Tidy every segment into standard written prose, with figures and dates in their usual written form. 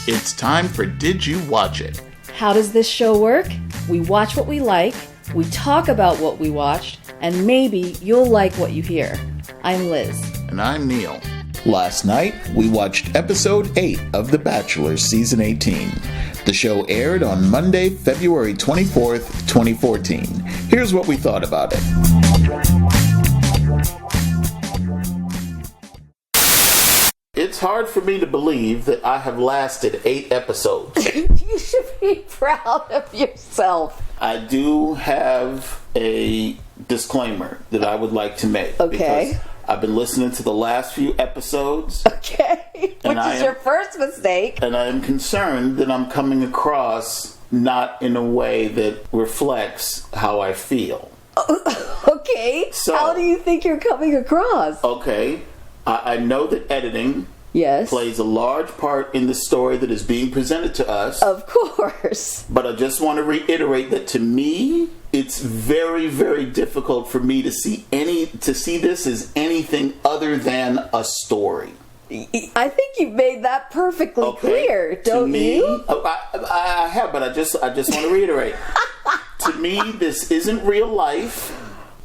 It's time for Did You Watch It? How does this show work? We watch what we like, we talk about what we watched, and maybe you'll like what you hear. I'm Liz. And I'm Neil. Last night, we watched episode 8 of The Bachelor Season 18. The show aired on Monday, February 24th, 2014. Here's what we thought about it. It's hard for me to believe that I have lasted 8 episodes. You should be proud of yourself. I do have a disclaimer that I would like to make. Okay. Because I've been listening to the last few episodes. Okay. Which is your first mistake. And I am concerned that I'm coming across not in a way that reflects how I feel. Okay. So, how do you think you're coming across? Okay. I know that editing plays a large part in the story that is being presented to us. Of course. But I just want to reiterate that to me, it's very, very difficult for me to see this as anything other than a story. I think you've made that perfectly clear, don't you? I have, but I just want to reiterate. To me, this isn't real life,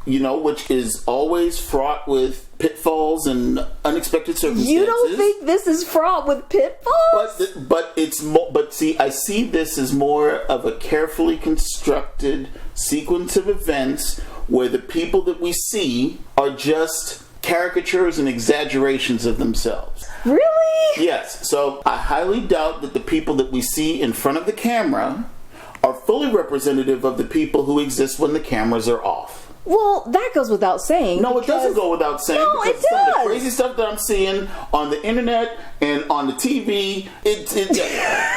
which is always fraught with pitfalls and unexpected circumstances. You don't think this is fraught with pitfalls? But see, I see this as more of a carefully constructed sequence of events where the people that we see are just caricatures and exaggerations of themselves. Really? Yes. So I highly doubt that the people that we see in front of the camera are fully representative of the people who exist when the cameras are off. Well, that goes without saying. No, it doesn't go without saying. No, because it some of does. the crazy stuff that I'm seeing on the internet and on the TV,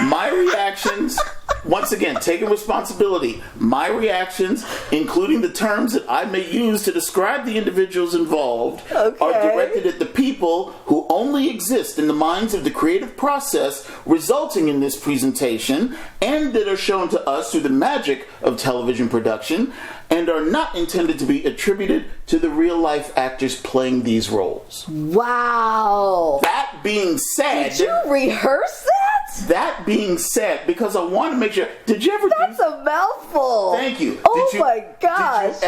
my reactions, once again, taking responsibility, my reactions, including the terms that I may use to describe the individuals involved, are directed at the people who only exist in the minds of the creative process resulting in this presentation and that are shown to us through the magic of television production and are not intended to be attributed to the real-life actors playing these roles. Wow. That being said... Did you rehearse that? That being said, because I want to make sure... Did you ever... That's a mouthful. Thank you. My gosh.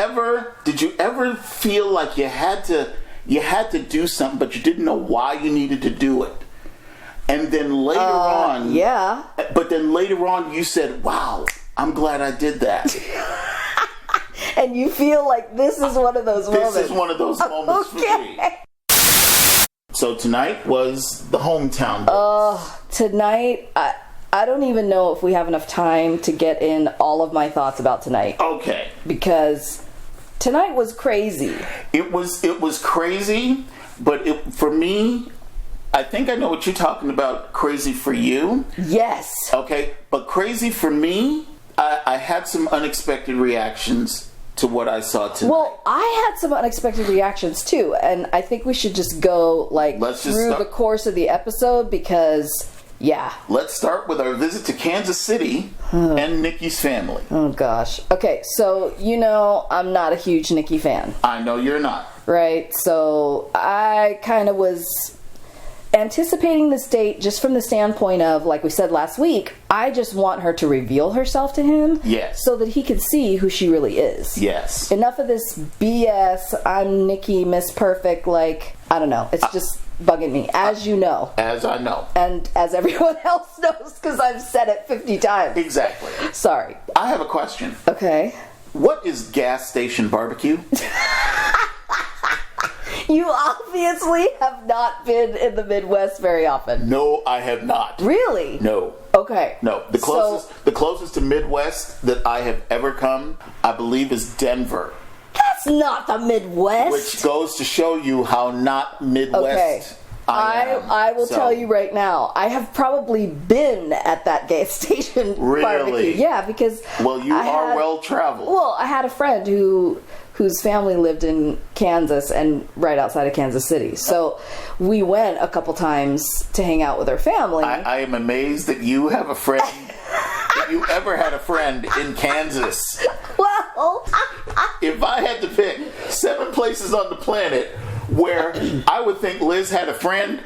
Did you ever feel like you had to do something, but you didn't know why you needed to do it? And then later on... Yeah. But then later on you said, wow, I'm glad I did that. And you feel like this is one of those moments. This is one of those moments for me. So tonight was the hometown days. Tonight, I don't even know if we have enough time to get in all of my thoughts about tonight. Okay. Because tonight was crazy. It was crazy, but for me, I think I know what you're talking about, crazy for you. Yes. Okay, but crazy for me, I had some unexpected reactions to what I saw tonight. Well, I had some unexpected reactions too, and I think we should just go through the course of the episode because, yeah. Let's start with our visit to Kansas City and Nikki's family. Oh gosh. Okay, so I'm not a huge Nikki fan. I know you're not. Right, so I kind of was anticipating this date just from the standpoint of, like we said last week, I just want her to reveal herself to him. Yes. So that he can see who she really is. Yes. Enough of this BS, I'm Nikki, Miss Perfect, I don't know. It's just bugging me, as you know. As I know. And as everyone else knows, because I've said it 50 times. Exactly. Sorry. I have a question. Okay. What is gas station barbecue? You obviously have not been in the Midwest very often. No, I have not. Really? No. Okay. No. The closest to Midwest that I have ever come, I believe, is Denver. That's not the Midwest. Which goes to show you how not Midwest I am. I will tell you right now, I have probably been at that gas station barbecue. Yeah, because... Well, you are well traveled. Well, I had a friend whose family lived in Kansas and right outside of Kansas City. So we went a couple times to hang out with her family. I am amazed that you have a friend, that you ever had a friend in Kansas. Well, if I had to pick 7 places on the planet where I would think Liz had a friend,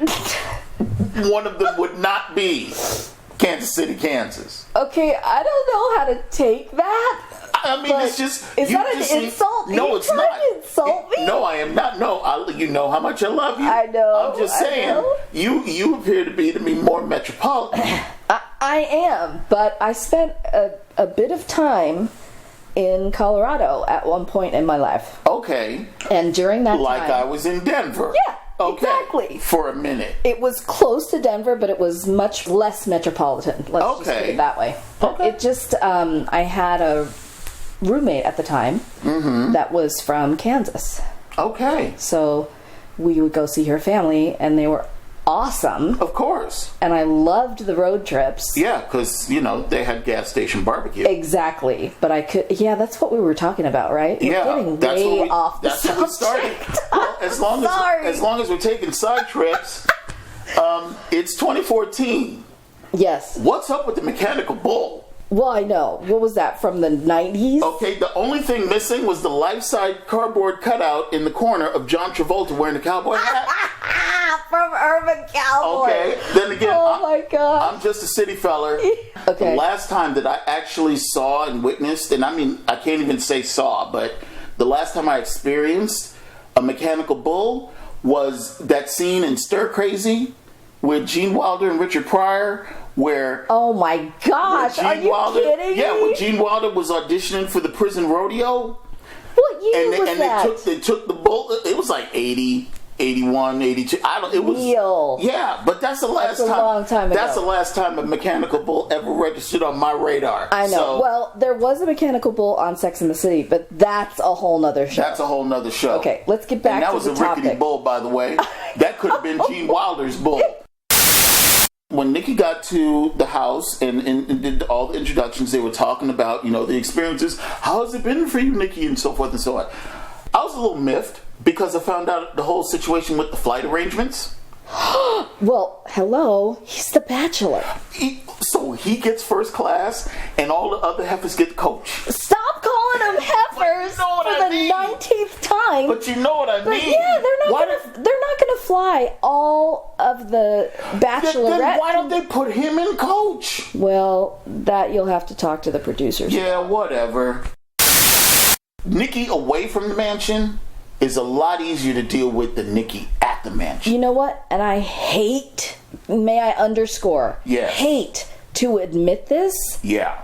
one of them would not be Kansas City, Kansas. Okay, I don't know how to take that. I mean, it's just... Is that an insult? No, it's not. To insult me? No, I am not. No, you know how much I love you. I know. I'm just saying, you appear to be more metropolitan. I am, but I spent a bit of time in Colorado at one point in my life. Okay. And during that like time... I was in Denver. Yeah, okay. exactly. For a minute. It was close to Denver, but it was much less metropolitan. Let's just put it that way. Okay. It just, I had a roommate at the time that was from Kansas. Okay. So we would go see her family, and they were awesome. Of course. And I loved the road trips. Yeah, because, they had gas station barbecue. Exactly. But I could, that's what we were talking about, right? Yeah. We're getting way off the subject. That's what we started. Well, as long as we're taking side trips, it's 2014. Yes. What's up with the mechanical bull? Well, I know. What was that, from the 90s? Okay, the only thing missing was the life-size cardboard cutout in the corner of John Travolta wearing a cowboy hat. From Urban Cowboy. Okay, then again, my God. I'm just a city feller. Okay. The last time that I actually saw and witnessed, and I mean, I can't even say saw, but the last time I experienced a mechanical bull was that scene in Stir Crazy with Gene Wilder and Richard Pryor, where... Oh my gosh, are you kidding me? Yeah, when Gene Wilder was auditioning for the prison rodeo. What year was that? They took the bull, it was like 80, 81, 82. It was... Neil. Yeah, but that's the last time. That's a long time ago. That's the last time a mechanical bull ever registered on my radar. I know. So, well, there was a mechanical bull on Sex and the City, but that's a whole nother show. That's a whole nother show. Okay, let's get back to the topic. And that was a rickety bull, by the way. That could have been Gene Wilder's bull. When Nikki got to the house and did all the introductions, they were talking about, the experiences. How has it been for you, Nikki, and so forth and so on. I was a little miffed because I found out the whole situation with the flight arrangements. Well, hello, he's the Bachelor. So he gets first class and all the other heifers get coach. Stop calling them heifers for the 19th time. But you know what I mean. Yeah, they're not gonna fly all of the Bachelorettes. Then why don't they put him in coach? Well, that you'll have to talk to the producers. Yeah, whatever. Nikki away from the mansion is a lot easier to deal with than Nikki at the mansion. You know what? And I hate, may I underscore, hate to admit this. Yeah.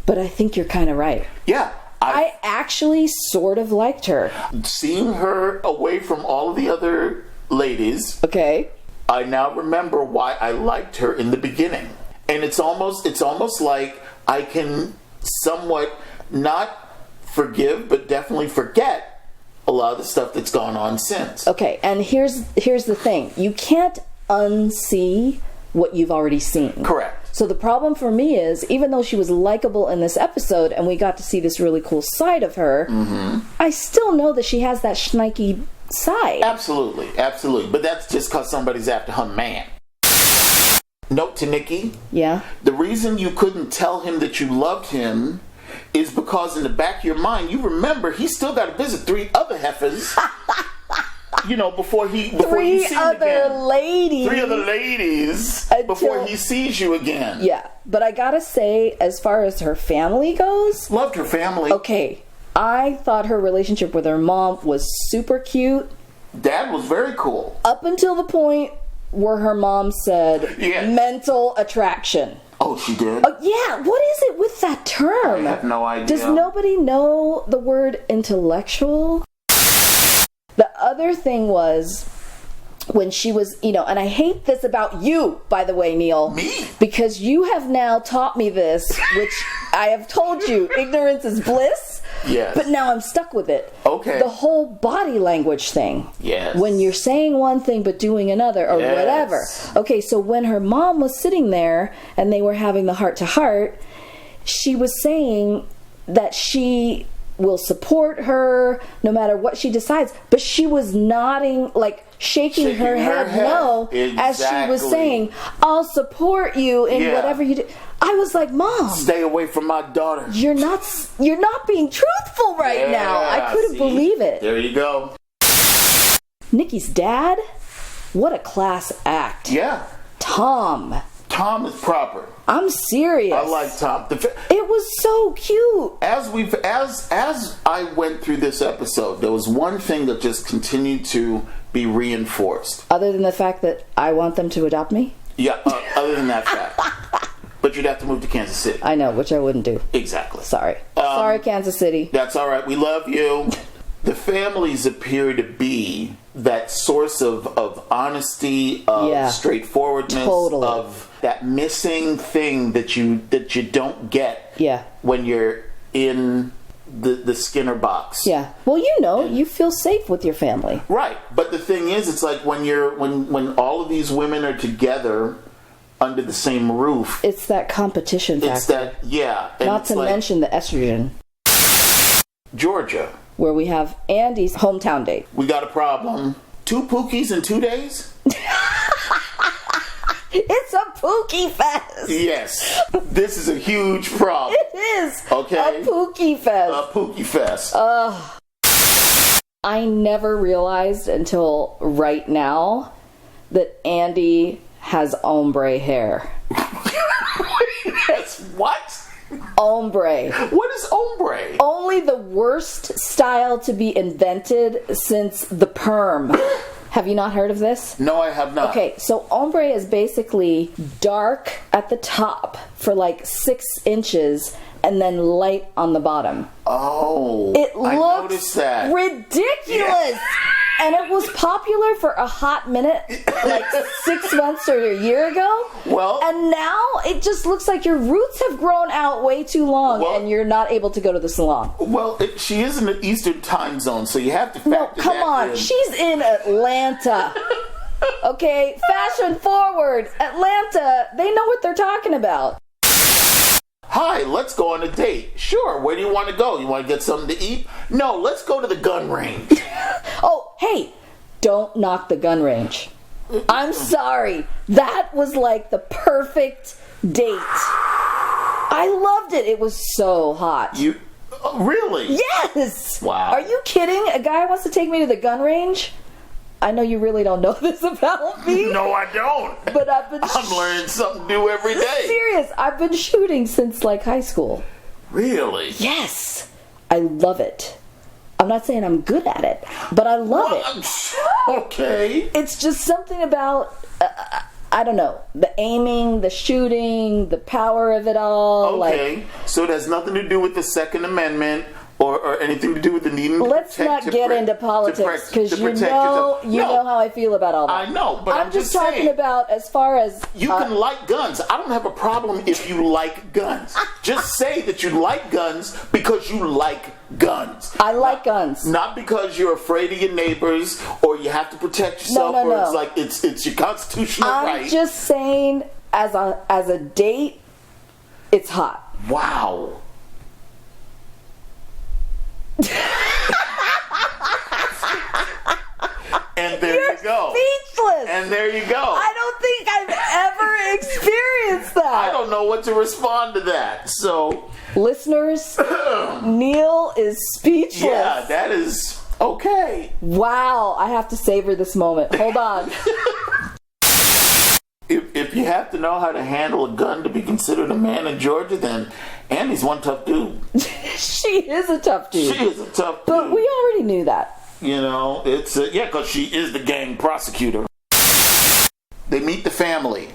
But I think you're kind of right. Yeah. I actually sort of liked her. Seeing her away from all of the other ladies. Okay. I now remember why I liked her in the beginning. And it's almost like I can somewhat not forgive, but definitely forget a lot of the stuff that's gone on since. Okay, and here's the thing. You can't unsee what you've already seen. Correct. So the problem for me is, even though she was likable in this episode and we got to see this really cool side of her, I still know that she has that schnikey side. Absolutely. But that's just because somebody's after her man. Note to Nikki. Yeah? The reason you couldn't tell him that you loved him is because in the back of your mind, you remember he still got to visit 3 other heifers. Before he sees you again. 3 other ladies before he sees you again. Yeah, but I gotta say, as far as her family goes, loved her family. Okay, I thought her relationship with her mom was super cute. Dad was very cool. Up until the point where her mom said mental attraction. Oh, she did? Yeah, what is it with that term? I have no idea. Does nobody know the word intellectual? The other thing was when she was, and I hate this about you, by the way, Neil. Me? Because you have now taught me this, which I have told you, ignorance is bliss. Yes. But now I'm stuck with it. Okay. The whole body language thing. Yes. When you're saying one thing but doing another or whatever. Okay, so when her mom was sitting there and they were having the heart-to-heart, she was saying that she will support her no matter what she decides, but she was nodding, like shaking her head no, as she was saying, I'll support you in whatever you do. I was like, Mom, stay away from my daughter. You're not being truthful right now. I couldn't believe it. There you go. Nikki's dad, what a class act. Yeah. Tom. Tom is proper. I'm serious. I like Tom. It was so cute. As I went through this episode, there was one thing that just continued to be reinforced. Other than the fact that I want them to adopt me? Yeah, other than that fact. But you'd have to move to Kansas City. I know, which I wouldn't do. Exactly. Sorry. Sorry, Kansas City. That's all right. We love you. The families appear to be that source of honesty, of straightforwardness, of that missing thing that you don't get when you're in the Skinner box. Yeah. Well, you feel safe with your family. Right. But the thing is, it's like when all of these women are together under the same roof. It's that competition factor. It's that, yeah. And not to mention the estrogen. Georgia. Where we have Andy's hometown date. We got a problem. 2 Pookies in 2 days? It's a Pookie fest. Yes. This is a huge problem. It is. Okay. A Pookie fest. A Pookie fest. I never realized until right now that Andy has ombre hair. That's what? Ombre. What is ombre? Only the worst style to be invented since the perm. Have you not heard of this? No, I have not. Okay, so ombre is basically dark at the top for like 6 inches and then light on the bottom. Oh, it I looks noticed that. Ridiculous. Yeah. And it was popular for a hot minute, like 6 months or a year ago. Well, and now it just looks like your roots have grown out way too long, and you're not able to go to the salon. Well, she is in the Eastern time zone, so you have to factor that in. Come on, she's in Atlanta. Okay, fashion forward, Atlanta. They know what they're talking about. Hi, let's go on a date. Sure, where do you want to go? You want to get something to eat? No, let's go to the gun range. Oh, hey, don't knock the gun range. I'm sorry. That was like the perfect date. I loved it. It was so hot. You really? Yes. Wow. Are you kidding? A guy wants to take me to the gun range? I know you really don't know this about me. No, I don't. But I'm learning something new every day. Serious. I've been shooting since like high school. Really? Yes. I love it. I'm not saying I'm good at it, but I love it. Okay. It's just something about, I don't know, the aiming, the shooting, the power of it all. Okay. So it has nothing to do with the Second Amendment or anything to do with the needing to Let's not get into politics, because you know how I feel about all that. I know, but I'm just talking saying, about as far as... You can like guns. I don't have a problem if you like guns. Just say that you like guns because you like guns. I like guns. Not because you're afraid of your neighbors or you have to protect yourself or it's like it's your constitutional right. I'm just saying as a date, it's hot. Wow. And there You're you go. Speechless. And there you go. I don't think I've ever experienced that. I don't know what to respond to that. So, listeners, Neil is speechless. Yeah, that is okay. Wow, I have to savor this moment. Hold on. If you have to know how to handle a gun to be considered a man in Georgia, then Andy's one tough dude. She is a tough dude. She is a tough dude. But we already knew that. You know, it's because she is the gang prosecutor. They meet the family.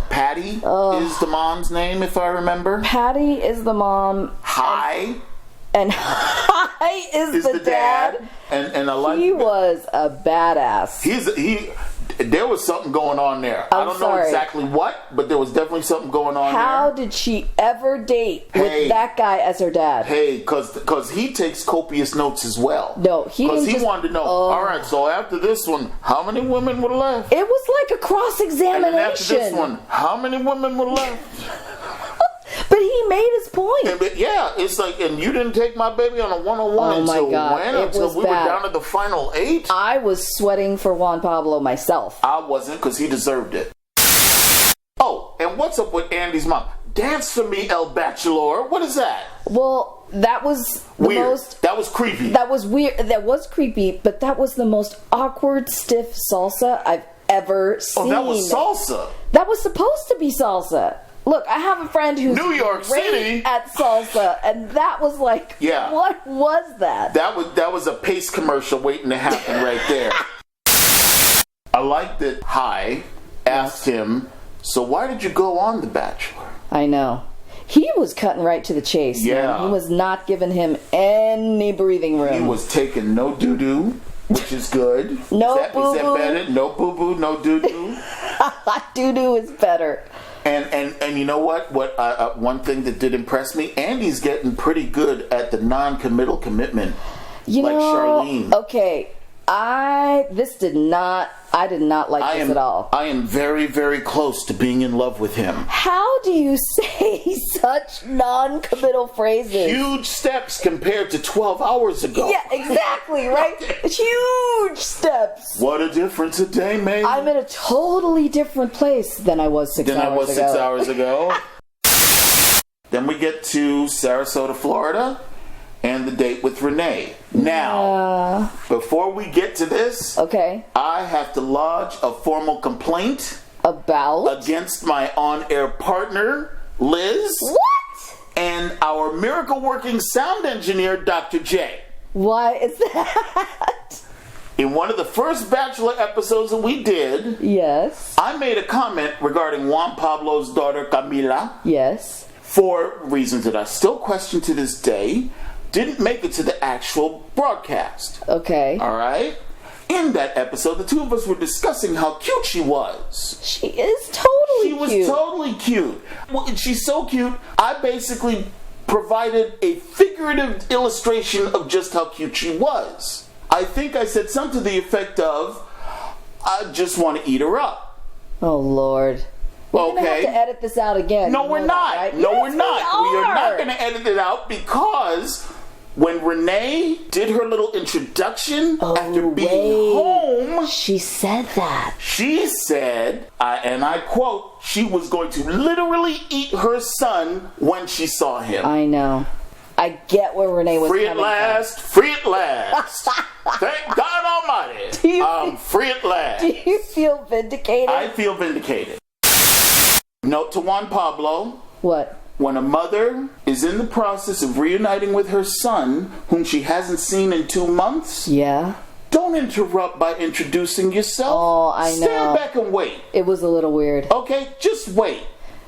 Patty is the mom's name, if I remember. Patty is the mom. Hi. And Hi is the dad. And I like. He was a badass. There was something going on there. I don't know exactly what, but there was definitely something going on there. How did she ever date with that guy as her dad? Hey, because he takes copious notes as well. No, he wanted to know, all right, so after this one, how many women were left? It was like a cross-examination. And then after this one, how many women were left? But he made his point. It's like, and you didn't take my baby on a one-on-one until when? Until we were down to the final 8? I was sweating for Juan Pablo myself. I wasn't, because he deserved it. Oh, and what's up with Andy's mom? Dance for me, El Bachelor. What is that? Well, that was weird. That was creepy. That was weird. That was creepy, but that was the most awkward, stiff salsa I've ever seen. Oh, that was salsa. That was supposed to be salsa. Look, I have a friend who's New York City at salsa, and that was like, what was that? That was a Pace commercial waiting to happen right there. I like that Hai asked him, so why did you go on The Bachelor? I know. He was cutting right to the chase. Yeah. Man. He was not giving him any breathing room. He was taking no doo-doo, which is good. No boo-boo. Is that better? No boo-boo, no doo-doo. Doo-doo is better. And you know what? One thing that did impress me, Andy's getting pretty good at the non-committal commitment. Charlene. Okay, I did not like this at all. I am very, very close to being in love with him. How do you say such non-committal phrases? Huge steps compared to 12 hours ago. Yeah, exactly, right? Huge steps. What a difference a day made. I'm in a totally different place than I was 6 hours ago. Then we get to Sarasota, Florida, and the date with Renee. Now, before we get to this, okay, I have to lodge a formal complaint against my on-air partner, Liz. What? And our miracle-working sound engineer, Dr. J. Why is that? In one of the first Bachelor episodes that we did, yes, I made a comment regarding Juan Pablo's daughter, Camila. Yes. For reasons that I still question to this day, didn't make it to the actual broadcast. Okay. All right? In that episode, the two of us were discussing how cute she was. She is totally cute. She was totally cute. Well, she's so cute, I basically provided a figurative illustration of just how cute she was. I think I said something to the effect of, I just want to eat her up. Oh, Lord. We're going to have to edit this out again. No, we're not. Right? No, yes, we're not. We are not going to edit it out because when Renee did her little introduction after being home, she said that. She said, and I quote, she was going to literally eat her son when she saw him. I know. I get where Renee was coming from. Free at last. Thank God Almighty. I'm free at last. Do you feel vindicated? I feel vindicated. Note to Juan Pablo. What? When a mother is in the process of reuniting with her son, whom she hasn't seen in 2 months, don't interrupt by introducing yourself. Oh, I know. Stand back and wait. It was a little weird. Okay, just wait.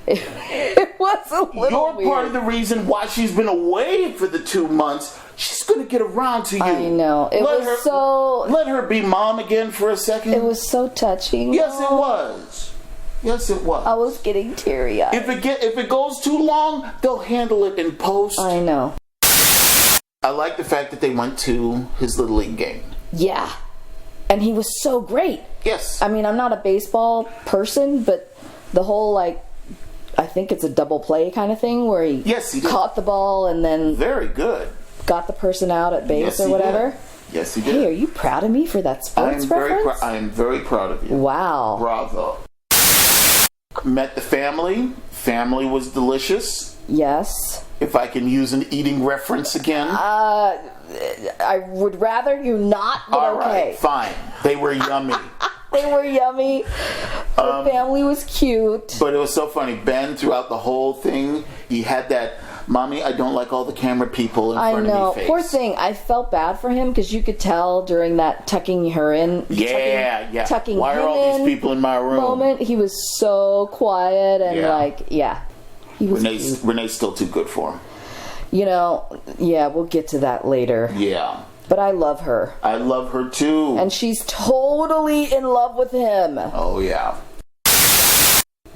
It was a little weird. You're part of the reason why she's been away for the 2 months. She's going to get around to you. I know. Let her be mom again for a second. It was so touching. Yes, it was. Yes, it was. I was getting teary-eyed. If it goes too long, they'll handle it in post. I know. I like the fact that they went to his Little League game. Yeah. And he was so great. Yes. I mean, I'm not a baseball person, but the whole, I think it's a double play kind of thing where he caught the ball and then... Very good. Got the person out at base or whatever. Yes, he did. Hey, are you proud of me for that sports reference? I am very proud of you. Wow. Bravo. Met the family. Family was delicious. Yes. If I can use an eating reference again. I would rather you not, but all right, fine. They were yummy. They were yummy. The family was cute. But it was so funny. Ben, throughout the whole thing, he had that, Mommy, I don't like all the camera people in front of me face. Poor thing. I felt bad for him because you could tell during that tucking her in. Tucking Why are all these people in my room? Moment, he was so quiet and he was cute. Renee's still too good for him. We'll get to that later. Yeah. But I love her. I love her too. And she's totally in love with him. Oh, yeah.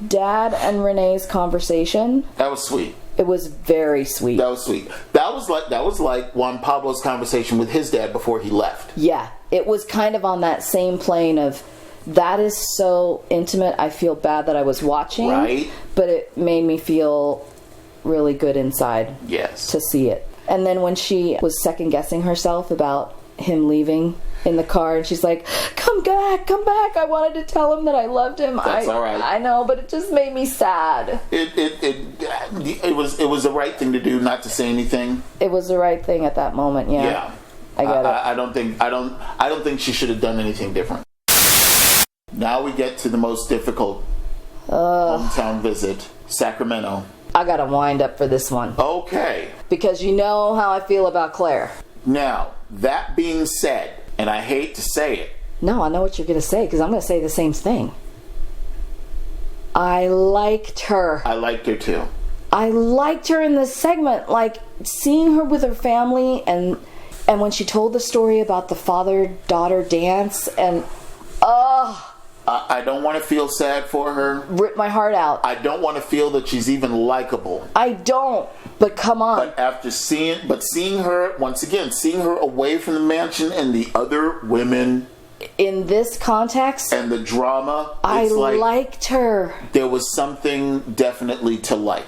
Dad and Renee's conversation. That was sweet. It was very sweet. That was sweet. That was like Juan Pablo's conversation with his dad before he left. Yeah. It was kind of on that same plane of, that is so intimate. I feel bad that I was watching. Right. But it made me feel really good inside. Yes. To see it. And then when she was second guessing herself about him leaving in the car, and she's like, come back, I wanted to tell him that I loved him. That's all right. I know, but it just made me sad. It was the right thing to do, not to say anything. It was the right thing at that moment. I get it. I don't think she should have done anything different. Now we get to the most difficult hometown visit, Sacramento. I gotta wind up for this one. Okay. Because you know how I feel about Claire. Now, that being said, and I hate to say it. No, I know what you're gonna say, because I'm gonna say the same thing. I liked her. I liked her too. I liked her in this segment, like seeing her with her family, and when she told the story about the father-daughter dance, and I don't want to feel sad for her. Ripped my heart out. I don't want to feel that she's even likable. I don't, but come on. But after seeing her, once again, seeing her away from the mansion and the other women. In this context. And the drama. I liked her. There was something definitely to like.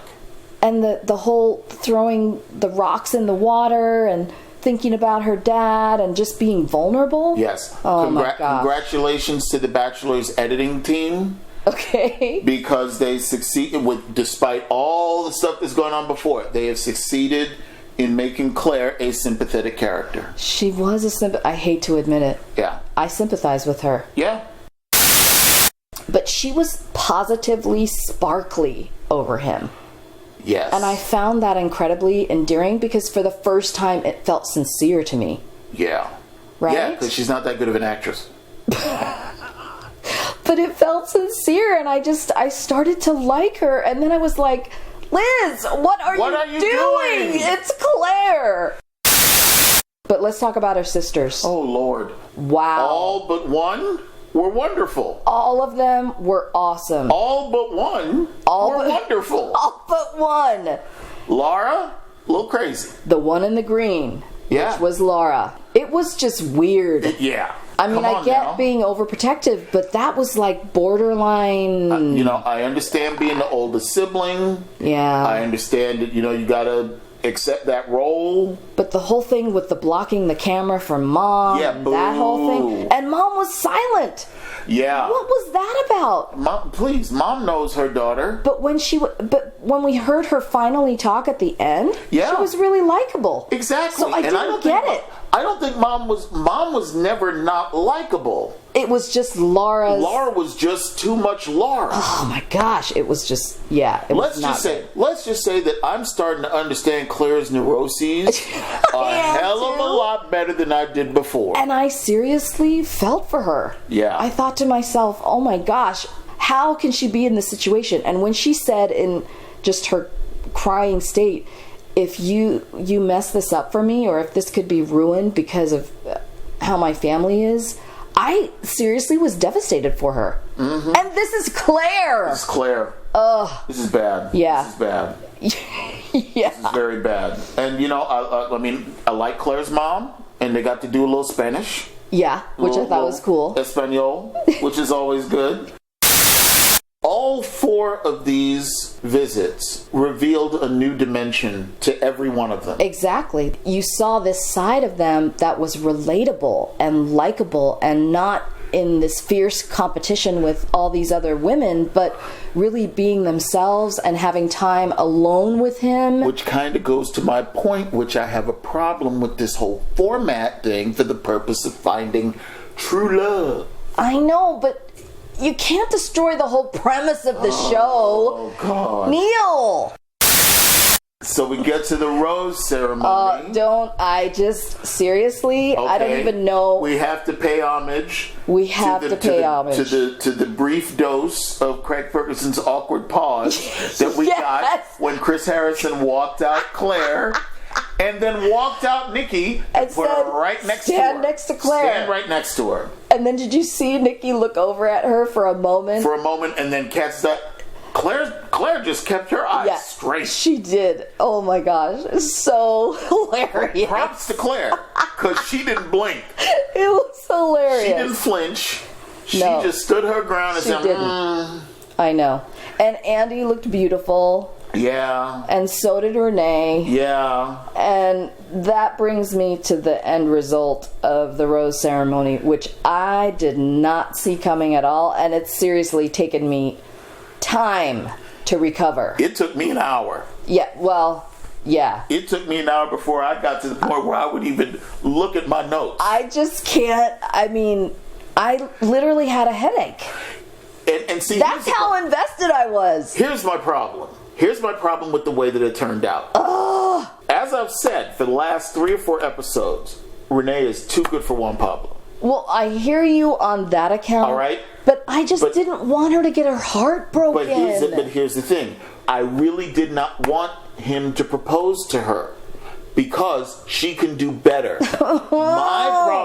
And the whole throwing the rocks in the water and thinking about her dad and just being vulnerable. Yes. Oh my gosh. Congratulations to the Bachelor's editing team. Okay. Because they succeeded despite all the stuff that's going on before, they have succeeded in making Claire a sympathetic character. She was I hate to admit it. Yeah. I sympathize with her. Yeah. But she was positively sparkly over him. Yes. And I found that incredibly endearing because for the first time it felt sincere to me. Yeah. Right? Yeah, because she's not that good of an actress. But it felt sincere, and I started to like her, and then I was like, Liz, what are you doing? It's Claire. But let's talk about her sisters. Oh, Lord. Wow. All but one were wonderful. All of them were awesome. All but one were wonderful. All but one. Laura, a little crazy. The one in the green, which was Laura. It was just weird. Yeah. I mean, I get being overprotective, but that was like borderline. I understand being the oldest sibling. Yeah. I understand that, you gotta accept that role. But the whole thing with the blocking the camera from Mom, that whole thing. And Mom was silent. Yeah. What was that about? Mom knows her daughter. But when we heard her finally talk at the end, she was really likable. Exactly. So I didn't get it. I don't think Mom was never not likable. It was just Laura was just too much Laura. Oh my gosh, it was just let's just say that I'm starting to understand Claire's neuroses a hell of a lot better than I did before. And I seriously felt for her. Yeah. I thought to myself, oh my gosh, how can she be in this situation? And when she said in just her crying state, if you mess this up for me, or if this could be ruined because of how my family is, I seriously was devastated for her. Mm-hmm. And this is Claire. This is Claire. This is bad. Yeah. This is bad. Yeah. This is very bad. And I like Claire's mom, and they got to do a little Spanish. Yeah, which I thought was cool. Espanol, which is always good. All 4 of these visits revealed a new dimension to every one of them. Exactly. You saw this side of them that was relatable and likable and not in this fierce competition with all these other women, but really being themselves and having time alone with him. Which kind of goes to my point, which I have a problem with this whole format thing for the purpose of finding true love. I know, but you can't destroy the whole premise of the show. Oh, God. Neil! So we get to the rose ceremony. Seriously, okay. I don't even know. We have to pay homage. We have to pay homage. To the brief dose of Craig Ferguson's awkward pause that we got when Chris Harrison walked out Claire. And then walked out Nikki and put her right next to her. Stand next to Claire. Stand right next to her. And then did you see Nikki look over at her for a moment? And then catch that. Claire just kept her eyes straight. She did. Oh my gosh. So hilarious. Props to Claire. Because she didn't blink. It was hilarious. She didn't flinch. She just stood her ground and said, I know. And Andy looked beautiful. Yeah. And so did Renee. Yeah. And that brings me to the end result of the rose ceremony, which I did not see coming at all. And it's seriously taken me time to recover. It took me an hour. Yeah, well, yeah. It took me an hour before I got to the point where I would even look at my notes. I just can't. I mean, I literally had a headache. And see, that's how invested I was. Here's my problem. Here's my problem with the way that it turned out. As I've said for the last 3 or 4 episodes, Renee is too good for Juan Pablo. Well, I hear you on that account. All right. But I just didn't want her to get her heart broken. But here's the thing. I really did not want him to propose to her because she can do better. My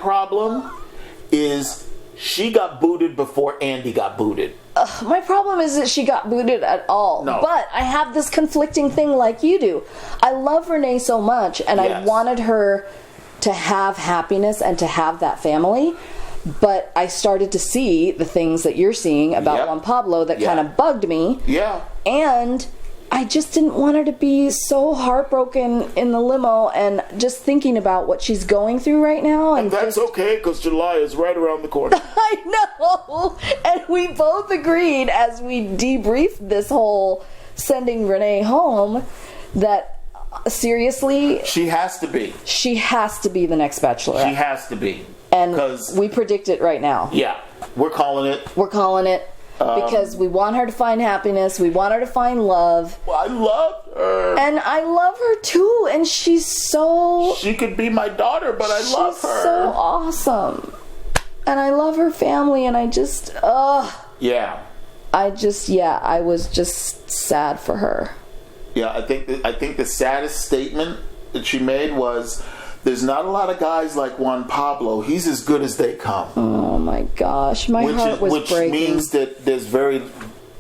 problem is she got booted before Andy got booted. My problem is that she got booted at all. No. But I have this conflicting thing like you do. I love Renee so much, and I wanted her to have happiness and to have that family. But I started to see the things that you're seeing about Juan Pablo that kind of bugged me. Yeah. And I just didn't want her to be so heartbroken in the limo and just thinking about what she's going through right now. And that's okay, because July is right around the corner. I know. And we both agreed as we debriefed this whole sending Renee home that seriously, she has to be. She has to be the next Bachelor. She has to be. And we predict it right now. Yeah, we're calling it. We're calling it because we want her to find happiness. We want her to find love. Well, I love her. And I love her too. And she's so... She could be my daughter, but I love her. She's so awesome. And I love her family, and I just... Yeah. I was just sad for her. Yeah, I think the saddest statement that she made was... There's not a lot of guys like Juan Pablo. He's as good as they come. Oh my gosh, my heart was breaking. Which means that there's very,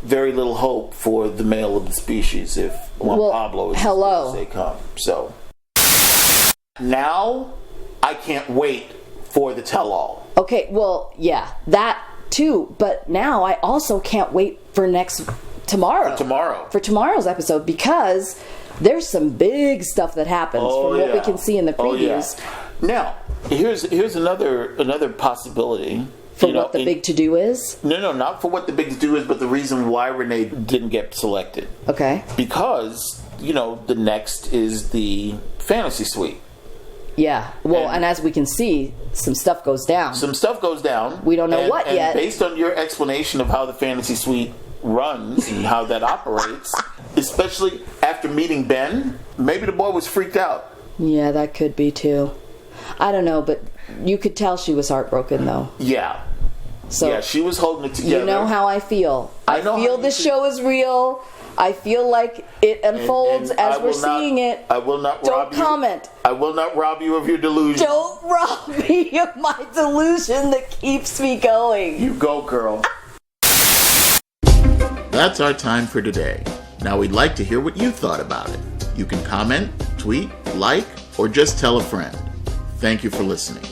very little hope for the male of the species if Juan Pablo is as good as they come. So now I can't wait for the tell-all. Okay, well, yeah, that too. But now I also can't wait for tomorrow. For tomorrow's episode, because there's some big stuff that happens from what we can see in the previews. Now, here's another possibility. For what the big to-do is? No, not for what the big to-do is, but the reason why Renee didn't get selected. Okay. Because, the next is the fantasy suite. Yeah. Well, and as we can see, some stuff goes down. We don't know what yet. Based on your explanation of how the fantasy suite runs and how that operates, especially after meeting Ben, maybe the boy was freaked out. Yeah, that could be too. I don't know, but you could tell she was heartbroken though. Yeah. So yeah, she was holding it together. You know how I feel. I feel this show is real. I feel like it unfolds as we're seeing it. I will not rob you. Don't comment. I will not rob you of your delusion. Don't rob me of my delusion that keeps me going. You go, girl. That's our time for today. Now we'd like to hear what you thought about it. You can comment, tweet, like, or just tell a friend. Thank you for listening.